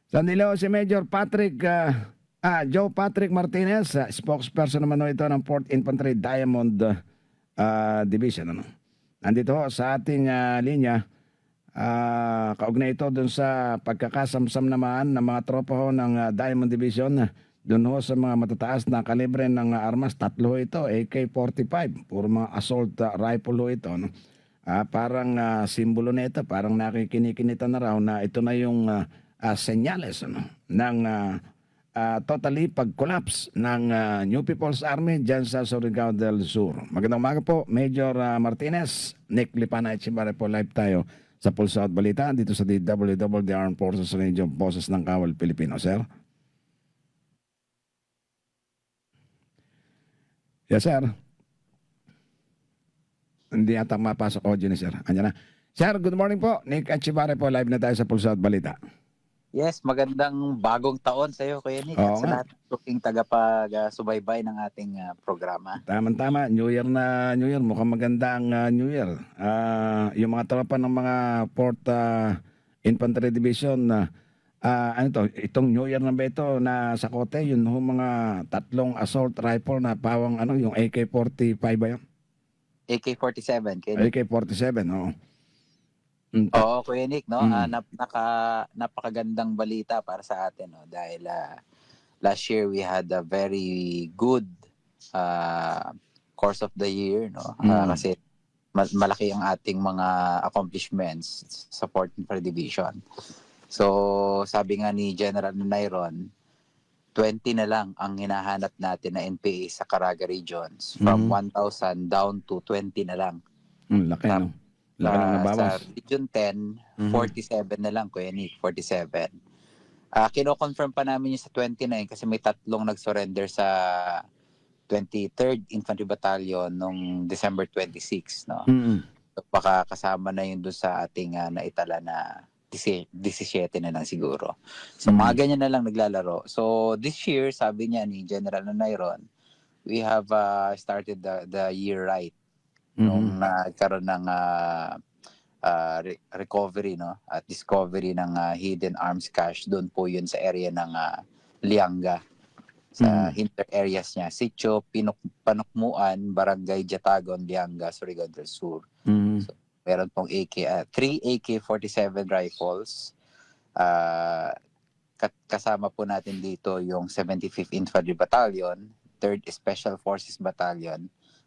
Sandilaw si Major Patrick Joe Patrick Martinez, spokesperson naman ho ito ng 4th Infantry Diamond Division. Ano? Nandito ho sa ating linya, kaugnay ito dun sa pagkakasamsam naman ng mga tropa ho ng Diamond Division, dun ho sa mga matataas na kalibre ng armas. Tatlo ho ito, AK-45, puro mga assault rifle ho ito. No? Parang simbolo na ito, parang nakikinikinita na raw na ito na yung senyales ano, ng totally pag-collapse ng New People's Army dyan sa Surigao del Sur. Magandang umaga po, Major Martinez. Nick Lipana Echimbare po, live tayo sa Pulso at Balita dito sa DWWD Armed Forces Radio, Boses ng Kawal Pilipino, sir. Yes, sir. Hindi yata mapasok audio ni sir. Andiyan na. Sir, good morning po. Nick Echimbare po, live na tayo sa Pulso at Balita. Yes, magandang bagong taon sa iyo, Kuya Nick, Oo at sa nga. lahat ng tagapag-subaybay ng ating programa. Tama-tama, New Year na New Year. Mukhang maganda ang New Year. Yung mga tropa ng mga 4th Infantry Division, ano to, itong New Year na ba ito na sa kote, yun ho mga tatlong assault rifle na pawang ano, yung AK-45 ba yun? AK-47, Kuya Nick. AK-47, oo. Oo, Kuya Nick, no? Mm. Napakagandang balita para sa atin, no? Dahil last year we had a very good course of the year, no? Kasi malaki ang ating mga accomplishments sa 4th Infantry Division. So, sabi nga ni General Nairon, 20 na lang ang hinahanap natin na NPA sa Caraga regions. From 1,000 down to 20 na lang. Laki, no? Laki ng nabawas. Sa Region 10, 47 na lang, Kuya Nick, 47. Kino-confirm pa namin yung sa 29 kasi may tatlong nag-surrender sa 23rd Infantry Battalion noong December 26, no? So, baka kasama na yun doon sa ating naitala na 17 na lang siguro. So mga ganyan na lang naglalaro. So this year, sabi niya ni General Nairon, we have started the year right. Nung nagkaroon ng recovery, no, at discovery ng hidden arms cache doon po yun sa area ng Lianga, sa hinter areas niya, Sitio Panukmuan, Barangay Jatagon, Lianga, Surigao del Sur. So, meron pong 3 AK-47 rifles. Kasama po natin dito yung 75th Infantry Battalion, 3rd Special Forces Battalion,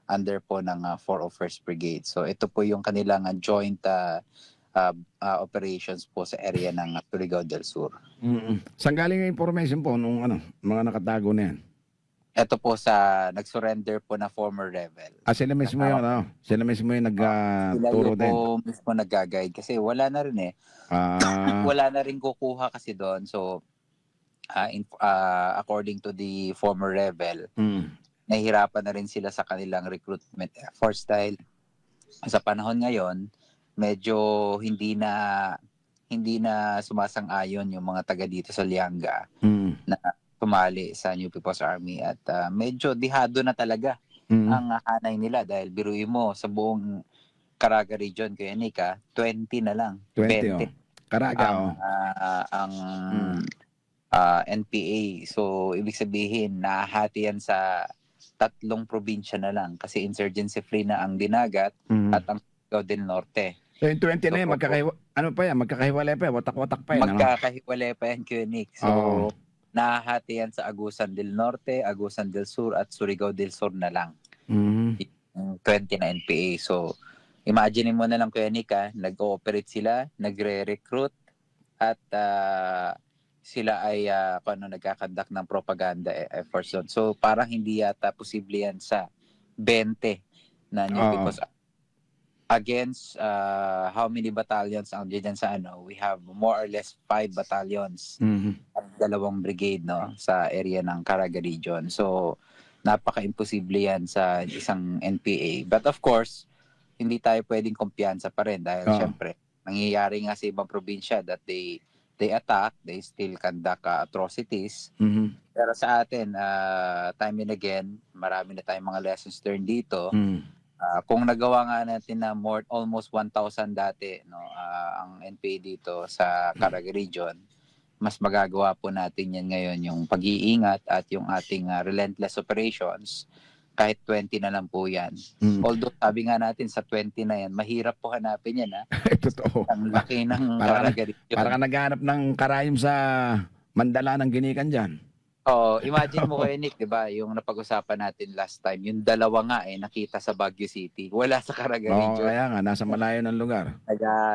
under po ng 401st Brigade. So ito po yung kanilang joint operations po sa area ng Surigao del Sur. Saan galing yung information po nung mga nakatago na yan? Ito po sa nag-surrender po na former rebel. Sila mismo yung sila mismo yung nagturo din. Sila po mismo nag-guide kasi wala na rin wala na rin kukuha kasi doon. So according to the former rebel, nahihirapan na rin sila sa kanilang recruitment efforts dahil sa panahon ngayon, medyo hindi na sumasang-ayon yung mga taga dito sa Lianga na tumali sa New People's Army at medyo dihado na talaga ang hanay nila dahil biruin mo sa buong Caraga region, Kuya Nika, 20 na lang. 20. Caraga ang NPA. So, ibig sabihin, nahati yan sa 3 probinsya na lang kasi insurgency-free na ang Dinagat at ang Surigao del Norte. So, yung 20 na yan, magkakahiwalay pa yan, watak-watak pa yan. Magkakahiwalay pa yan, Kuya Nick. So, nahati yan sa Agusan del Norte, Agusan del Sur at Surigao del Sur na lang. 20 na NPA. So, imagine mo na lang, Kuya Nick, nag-ooperate sila, nagre-recruit at sila ay nagkakandak ng propaganda efforts doon. So, parang hindi yata posible yan sa 20 na New People's against how many battalions ang dyan sa we have more or less 5 battalions at 2 brigade, no, sa area ng Caraga region. So napaka-imposible yan sa isang NPA. But of course, hindi tayo pwedeng kumpiyansa pa rin dahil syempre nangyayari nga sa ibang probinsya that they attack, they still conduct atrocities. Pero sa atin, time and again, marami na tayong mga lessons learned dito. Kung nagawa nga natin na almost 1,000 dati, no, ang NPA dito sa Caraga region, mas magagawa po natin yan ngayon, yung pag-iingat at yung ating relentless operations, kahit 20 na lang po yan. Although sabi nga natin sa 20 na yan, mahirap po hanapin yan. Totoo. Ang laki ng Para karagalisyon. ka naghanap ng karayom sa Mandala ng Ginikan dyan. Oh, imagine mo kay Nick, 'di ba, yung napag-usapan natin last time, yung dalawa nga nakita sa Baguio City. Wala sa Caraga Oo, region. kaya nga nasa malayo ng lugar.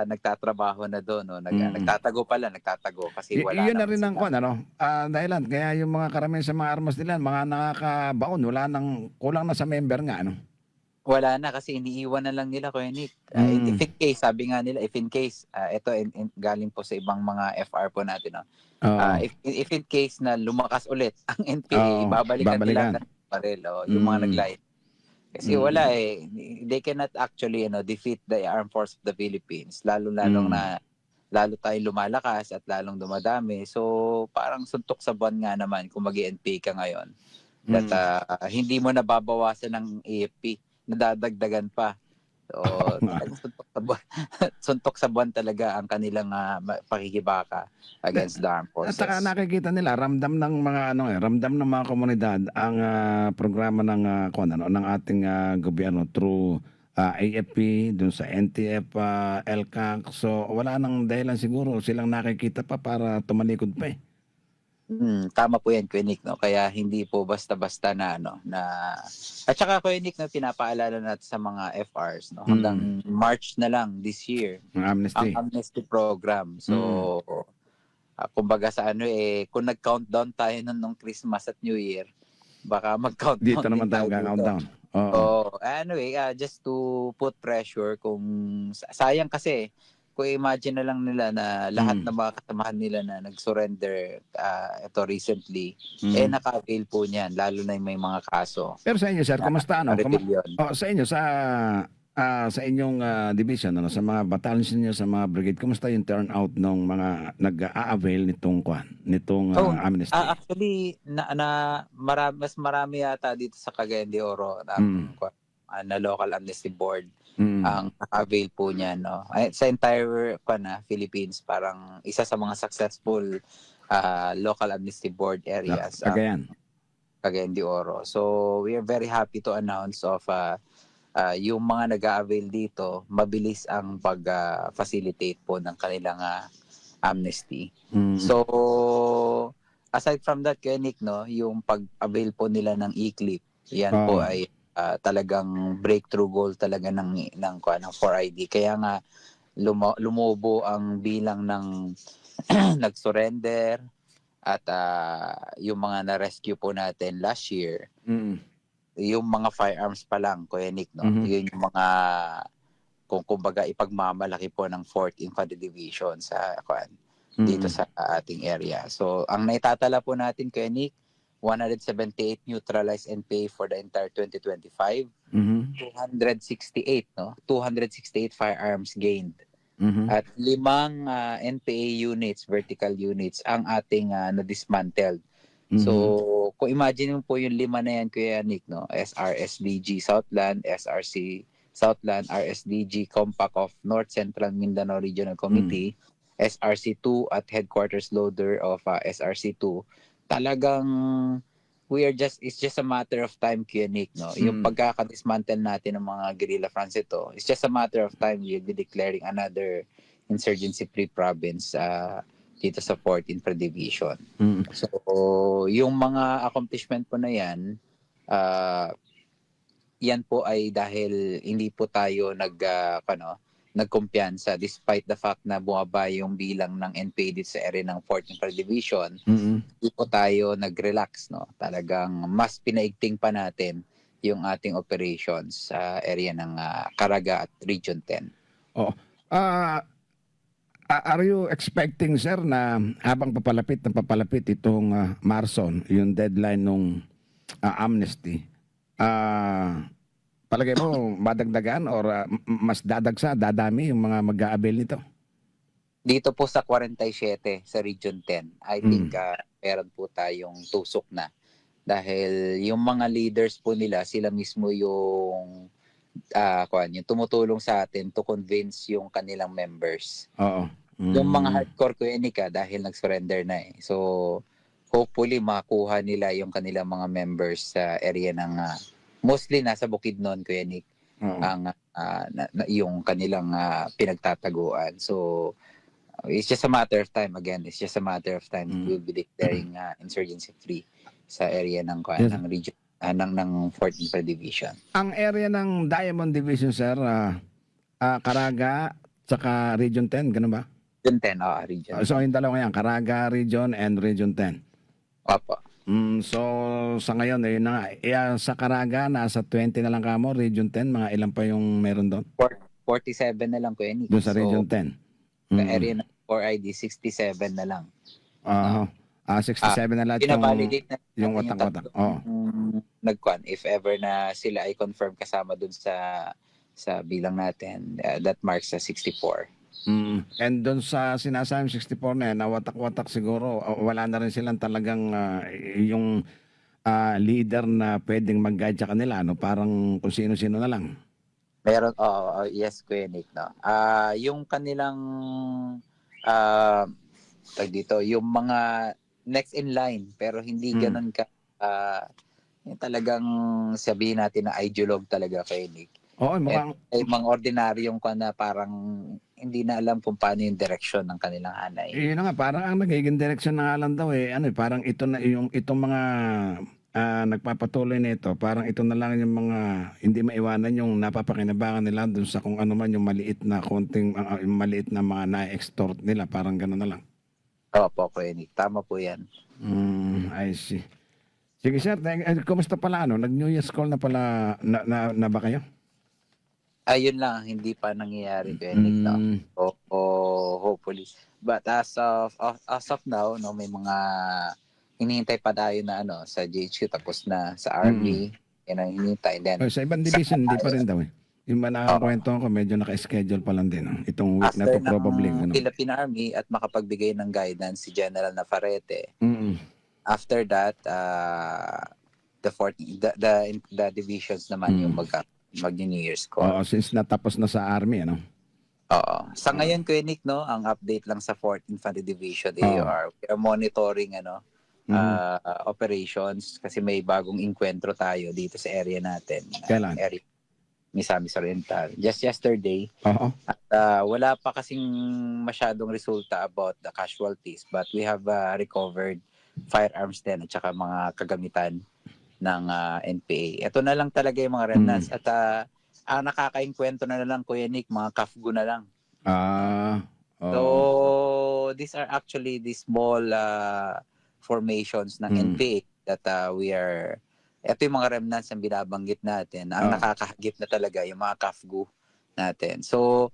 Nagtatrabaho na doon, no. Nagtatago kasi wala Yun na rin ang sila. dahilan kaya yung mga karamihan sa mga armas nila, mga nakakabaon, wala nang kulang na sa member nga, ano. Wala na kasi iniiwan na lang nila, Kuya Nick. If in case, sabi nga nila, if in case, ito galing po sa ibang mga FR po natin, no. Oo. If in case na lumakas ulit ang NPA, babalikan nila ng baril, yung mga nag-line. Kasi wala they cannot actually defeat the armed force of the Philippines, lalo tayong lumalakas at lalong dumadami. So parang suntok sa buwan nga naman kung mag-NPA ka ngayon. That hindi mo nababawasan ng AFP, nadadagdagan pa. So, suntok sa buwan talaga ang kanilang pakikibaka against the armed forces. At saka nakikita nila, ramdam ng mga komunidad ang programa ng ng ating gobyerno through AFP, dun sa NTF, LCAC. So wala nang dahilan siguro silang nakikita pa para tumalikod pa eh. Tama po yan, Kuya Nick, no? Kaya hindi po basta-basta na at saka, Kuya Nick, no, pinapaalala natin sa mga FRs, no? Hanggang March na lang this year ang amnesty program. So kumbaga sa kung nag-countdown tayo nung Christmas at New Year, baka mag-countdown dito naman tayo mag-countdown. Anyway, just to put pressure, kung sayang kasi kung imagine na lang nila na lahat ng mga kasamahan nila na nag-surrender ito recently, naka-avail po niyan, lalo na yung may mga kaso. Pero sa inyo, sir, kumusta rebellion. sa inyo, sa inyong division, sa mga battalions niyo, sa mga brigade, kumusta yung turnout ng mga nag-a-avail nitong amnesty? Actually, mas marami yata dito sa Cagayan de Oro na local amnesty board. Ang avail po niya, no. Sa entire Philippines, parang isa sa mga successful local amnesty board areas. Cagayan de Oro. So we are very happy to announce of yung mga nag-a-avail dito, mabilis ang pag-facilitate po ng kanilang amnesty. So aside from that, Kuya Nick, no, yung pag-avail po nila ng e-clip, yan po ay talagang breakthrough goal talaga ng 4ID. Kaya nga lumubo ang bilang ng nag-surrender at yung mga na-rescue po natin last year. Yung mga firearms pa lang, Kuya Nick, no? Yun yung mga kumbaga ipagmamalaki po ng 4th Infantry Division sa dito sa ating area. So ang naitatala po natin, Kuya Nick, 178 neutralized NPA for the entire 2025. 268, no? 268 firearms gained. At 5 NPA units, vertical units, ang ating na-dismantled. So, kung imagine mo po yung 5 na yan, Kuya Nick, no? SRSDG Southland, SRC Southland, RSDG Compact of North Central Mindanao Regional Committee, SRC2 at headquarters loader of SRC2. Talagang it's just a matter of time, Kuya Nick, no? Yung pagkakadismantle natin ng mga guerrilla fronts ito, it's just a matter of time we'll be declaring another insurgency-free province dito sa 4th Infantry Division. So, yung mga accomplishment po na yan, yan po ay dahil hindi po tayo nagkumpiyansa despite the fact na bumaba yung bilang ng NPA dito sa area ng 4th Infantry Division. Hindi po tayo nag-relax, no? Talagang mas pinaigting pa natin yung ating operations sa area ng Caraga at Region 10. Are you expecting, sir, na habang papalapit itong Marson, yung deadline nung amnesty, palagay mo madagdagan or mas dadami yung mga mag-a-avail nito? Dito po sa 47 sa Region 10, I think meron po tayong tusok na. Dahil yung mga leaders po nila, sila mismo yung yung tumutulong sa atin to convince yung kanilang members. Yung mga hardcore Kuyanika dahil nag-surrender na eh. So, hopefully makuha nila yung kanilang mga members sa area ng mostly nasa Bukidnon, Kuyanik, ang yung kanilang pinagtataguan. So, it's just a matter of time. Again, it's just a matter of time. We'll be declaring insurgency free sa area ng ng region ng 4th Infantry Division. Ang area ng Diamond Division, sir, Caraga tsaka Region 10, ganun ba? Region 10, Region. So, yung dalawa yan, Caraga Region and Region 10. Opo. So, sa ngayon, sa Caraga, nasa 20 na lang kamo, Region 10, mga ilan pa yung meron doon? 47 na lang, Kuya Nick. Doon sa Region 10. Sa area ng 4ID, 67 na lang. 67 na lahat yung watak-watak. Nagkuan, if ever na sila ay confirm kasama doon sa bilang natin, that marks sa 64. And doon sa sinasayang 64 na yan, na watak-watak siguro, wala na rin silang talagang yung leader na pwedeng mag-guide sa kanila, no? Parang kung sino-sino na lang. Meron, yes, Kuya Nick, no? Yung kanilang, dito, yung mga next in line, pero hindi ganun ka, yung talagang sabihin natin na ideologue talaga, Kuya Nick. Oo, mukhang... mga ordinaryong ka na parang hindi na alam kung paano yung direksyon ng kanilang hanay. Yun nga, parang ang nagiging direksyon na nga lang daw parang ito na itong mga nagpapatuloy nito, parang ito na lang yung mga hindi maiwanan yung napapakinabangan nila dun sa kung ano man yung maliit na konting, maliit na mga na-extort nila, parang gano'n na lang. Opo, Kuya Nick. Tama po yan. I see. Sige sir, kumusta pala nag-New Year's call na pala na ba kayo? Ayun lang, hindi pa nangyayari, Kuya Nick, no? Hopefully. But as of now, no, may mga hinihintay pa tayo na sa JHQ, tapos na sa Army, yan ang hinihintay. Then, sa ibang division, hindi pa rin daw Yung nakakakwento ko, medyo naka-schedule pa lang din. Itong week na to probably. After ng Philippine Army at makapagbigay ng guidance si General Navarrete, after that, the divisions naman yung mag-New Year's call. Since natapos na sa Army, Oo. Sa ngayon, Kuya Nick, no, ang update lang sa 4th Infantry Division, AOR, we are monitoring operations kasi may bagong inkwentro tayo dito sa area natin. Kailan? Area Misamis Oriental. Just yesterday. At wala pa kasing masyadong resulta about the casualties, but we have recovered firearms din at saka mga kagamitan ng NPA. Ito na lang talaga yung mga remnants. At ang nakakainkwento na lang, Kuya Nick, mga kafgu na lang. So, these are actually the small formations ng NPA that ito yung mga remnants ang binabanggit natin. Ang nakakahagip na talaga yung mga kafgu natin. So,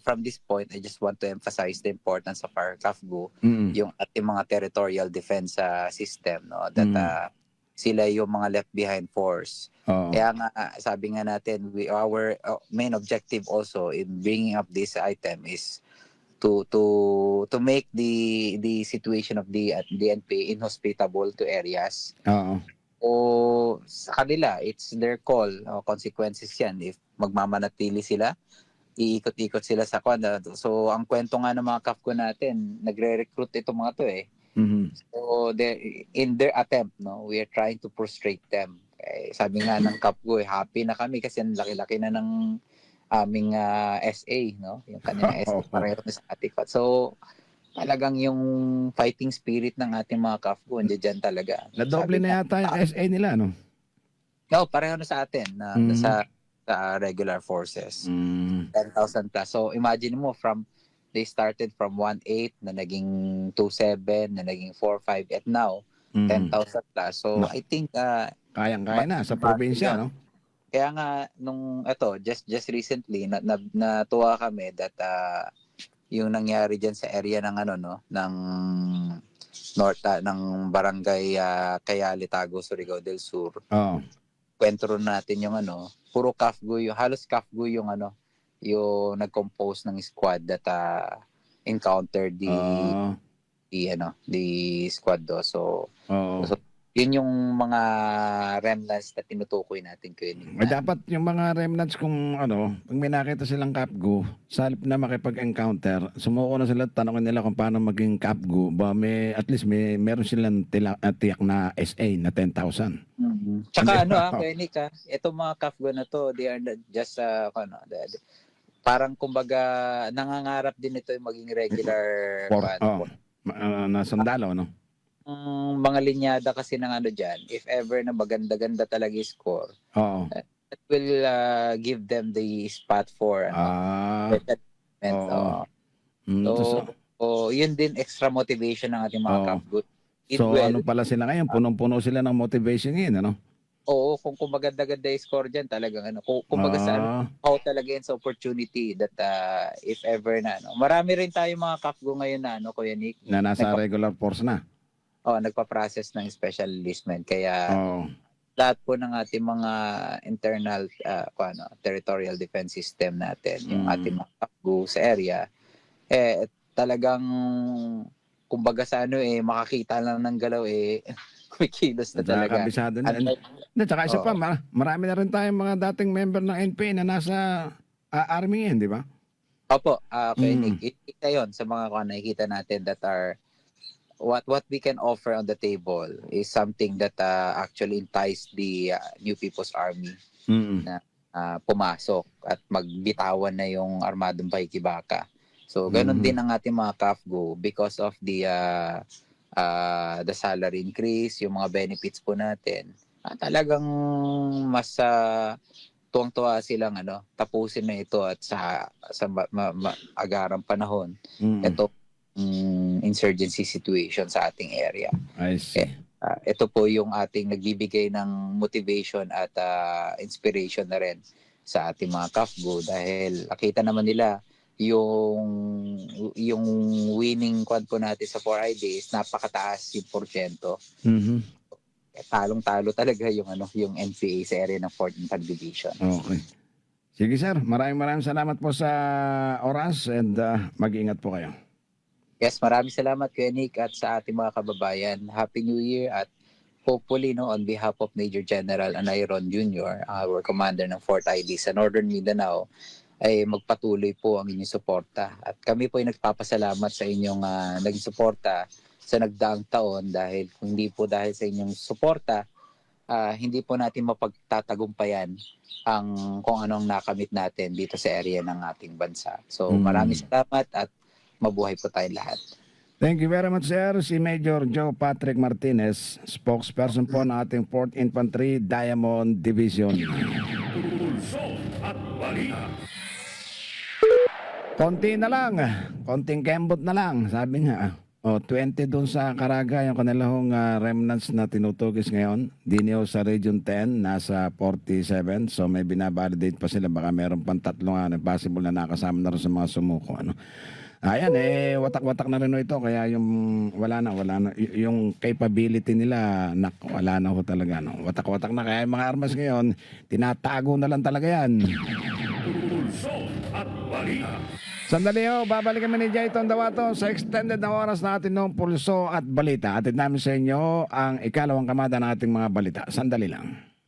from this point, I just want to emphasize the importance of our kafgu, yung ating mga territorial defense system, no? That sila yung mga left behind force. Kaya nga, sabi nga natin, our main objective also in bringing up this item is to make the situation of the NPA inhospitable to areas. Sa kanila, it's their call. Consequences yan. If magmamanatili sila, iikot-ikot sila sa kwan. So, ang kwento nga ng mga kafgu natin, nagre-recruit itong mga to So, in their attempt, no, we are trying to frustrate them. Sabi nga ng kafgu, happy na kami kasi ang laki-laki na ng aming SA, no? Yung kanilang SA, pareho sa ating. So, talagang yung fighting spirit ng ating mga kafgu, dyan talaga. Nadoble na yata yung SA nila, no? No, pareho na sa atin, sa regular forces. 10,000 plus. So, imagine mo, they started from 1.8 na naging 2.7 na naging 4.5 at now 10,000 plus. So I think kayang-kaya na sa probinsya, no? Kaya nga just recently natuwa kami that yung nangyari diyan sa area ng ng north ng barangay Cayali, Tago, Surigao del Sur. Kwento natin yung puro kafgu, yung halos kafgu yung yung nag-compose ng squad that encountered the squad do. So Yun yung mga remnants na tinutukoy natin, Kuya Nick. May dapat yung mga remnants kung ano, pag may nakita silang Capgo, sa halip na makipag-encounter, sumuko na sila, tanongin nila kung paano maging Capgo, ba may, at least meron silang tiyak na SA na 10,000. Tsaka Hindi ba? Kuya Nick, itong mga CAFGO na to, they are not just, parang kumbaga, nangangarap din ito yung maging regular, Na sundalo, no? mga linyada kasi ng dyan, if ever na maganda-ganda talaga yung score, Oo. that will give them the spot for better development. Oo. Yun din extra motivation ng ating mga CAFGO. So, ano pala sila ngayon? Punong-puno sila ng motivation ngayon, ano? Oo, kung maganda-ganda yung score dyan, talagang kumbaga talaga yun sa opportunity that if ever na, marami rin tayo mga CAFGO ngayon na, Kuya Nick, Na nasa regular force na. nagpa-process ng special enlistment. Kaya lahat po ng ating mga internal territorial defense system natin, yung ating mga CAFGO sa area, talagang kumbaga sa makakita lang ng galaw kumikilos na talaga. Kabisado na. Tsaka isa pa, marami na rin tayong mga dating member ng NPA na nasa army ngayon, di ba? Opo, kita yun sa mga nakikita natin that are what we can offer on the table is something that actually entice the New People's Army na pumasok at magbitawan na yung armadong pakikibaka. So, ganun din ang ating mga CAFGO because of the salary increase, yung mga benefits po natin. Talagang mas tuwang-tuwa silang tapusin na ito at sa agarang panahon. Ito insurgency situation sa ating area. I see. Ito po yung ating nagbibigay ng motivation at inspiration na rin sa ating mga CAFGO dahil nakita naman nila yung winning quad po natin sa 4 days, napakataas yung porsyento. Talong-talo talaga yung NPA sa area ng 4th Infantry Division. Okay. Sige sir, maraming salamat po sa oras and mag-iingat po kayo. Yes, maraming salamat Kuya Nick at sa ating mga kababayan. Happy New Year at hopefully on behalf of Major General Anayron Jr., our commander ng 4th ID sa Northern Mindanao, ay magpatuloy po ang inyong suporta. At kami po ay nagpapasalamat sa inyong naging suporta sa nagdaang taon dahil kung hindi po dahil sa inyong suporta, hindi po natin mapagtatagumpayan kung anong nakamit natin dito sa area ng ating bansa. So maraming salamat at mabuhay po tayong lahat. Thank you very much, sir. Si Major Joe Patrick Martinez, spokesperson po ng ating 4th Infantry Diamond Division. Konti na lang, konting kembot na lang, sabi niya. 20 dun sa Caraga, yung kanilang remnants na tinutugis ngayon. Dinyo sa Region 10, nasa 47. So may binabalidate pa sila. Baka meron pang 3 possible na nakasama na rin sa mga sumuko. Ayan, watak-watak na rin ito. Kaya yung wala na. Yung capability nila, wala na ho talaga. Watak-watak na. Kaya yung mga armas ngayon, tinatago na lang talaga yan. Sandali ho, babalik kami ni Jayton Dawato sa extended na oras natin ng Pulso at Balita. Atid namin sa inyo ang ikalawang kamada ng ating mga balita. Sandali lang.